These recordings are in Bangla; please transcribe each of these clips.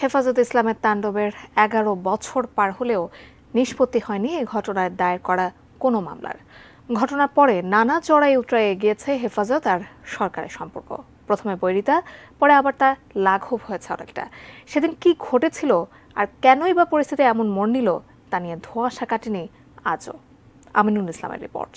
হেফাজত ইসলামের তাণ্ডবের ১১ বছর পার হলেও নিষ্পত্তি হয়নি এই ঘটনায় দায়ের করা কোনো মামলার। ঘটনার পরে নানা চড়াই উতরাই গিয়েছে হেফাজত আর সরকারের সম্পর্ক। প্রথমে বৈরিতা, পরে আবার তা লাঘব হয়েছে অনেকটা। সেদিন কি ঘটেছিল আর কেনই বা পরিস্থিতি এমন মোড় নিল তা নিয়ে ধোঁয়াশা কাটেনি আজও। আমিনুল ইসলামের রিপোর্ট।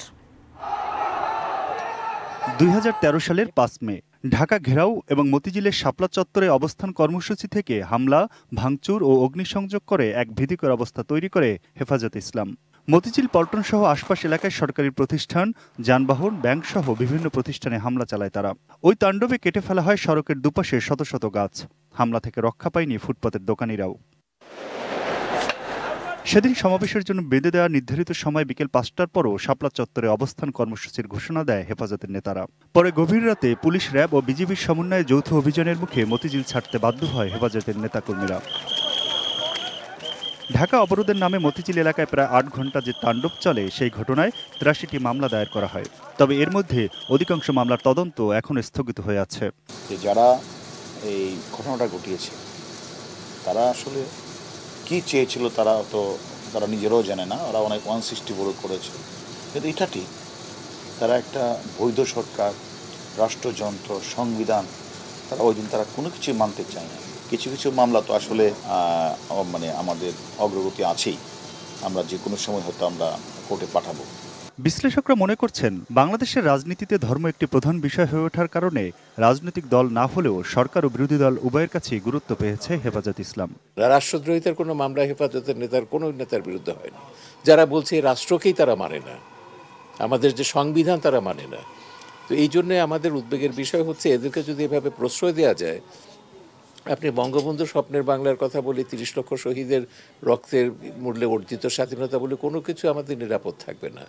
২০১৩ সালের ৫ মে ঢাকা ঘেরাও এবং মতিঝিলের শাপলা চত্বরে অবস্থান কর্মসূচি থেকে হামলা, ভাঙচুর ও অগ্নিসংযোগ করে এক ভীতিকর অবস্থা তৈরি করে হেফাজত ইসলাম। মতিঝিল, পল্টন সহ আশপাশ এলাকায় সরকারি প্রতিষ্ঠান, যানবাহন, ব্যাংক সহ বিভিন্ন প্রতিষ্ঠানে হামলা চালায় তারা। ওই তাণ্ডবে কেটে ফেলা হয় সড়কের দুপাশে শত শত গাছ। হামলা থেকে রক্ষা পায়নি ফুটপাতের দোকানিরাও। সেদিন সমাবেশের জন্য বেঁধে দেওয়া নির্ধারিত সময় বিকেল ৫টার পরও শাপলা চত্বরে অবস্থান কর্মসূচির ঘোষণা দেয় হেফাজতের নেতারা। পরে গভীর রাতে পুলিশ, র্যাব ও বিজিবির সমন্বয়ে যৌথ অভিযানের মুখে মতিঝিল ছাড়তে বাধ্য হয় হেফাজতের নেতাকর্মীরা। ঢাকা অবরোধের নামে মতিঝিল এলাকায় প্রায় ৮ ঘণ্টা যে তাণ্ডব চলে, সেই ঘটনায় ৮৩টি মামলা দায়ের করা হয়। তবে এর মধ্যে অধিকাংশ মামলার তদন্ত এখনো স্থগিত হয়ে আছে। যারা এই ঘটনাটা ঘটিয়েছে তারা আসলে কি চেয়েছিল তারা নিজেরাও জানে না। ওরা অনেক 160 বড় করেছে, কিন্তু এটা ঠিক, তারা একটা বৈধ সরকার, রাষ্ট্রযন্ত্র, সংবিধান, তারা ওই দিন তারা কোনো কিছু মানতে চায় না। কিছু কিছু মামলা তো আসলে আমাদের অগ্রগতি আছেই, আমরা যে কোনো সময় হয়তো আমরা কোর্টে পাঠাবো। বিশ্লেষকরা মনে করছেন, বাংলাদেশের রাজনীতিতে ধর্ম একটি প্রধান বিষয় হয়ে ওঠার কারণে রাজনৈতিক দল না হলেও সরকার ও বিরোধী দল উভয়ের কাছেই গুরুত্ব পেয়েছে হেফাজত ইসলাম। রাষ্ট্রদ্রোহিতার কোনো মামলা হেফাজতের কোনো নেতার বিরুদ্ধে হয়নি। যারা বলছে রাষ্ট্রকেই তারা মানে না, আমাদের যে সংবিধান তারা মানে না। তো এই জন্যে আমাদের উদ্বেগের বিষয় হচ্ছে, এদেরকে যদি এভাবে প্রশ্রয় দেওয়া যায়, আপনি বঙ্গবন্ধু স্বপ্নের বাংলার কথা বলি, ৩০ লক্ষ শহীদের রক্তের মূল্যে অর্জিত স্বাধীনতা বলে কোনো কিছু আমাদের নিরাপদ থাকবে না।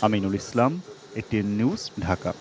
Aminul Islam, ATN news, Dhaka.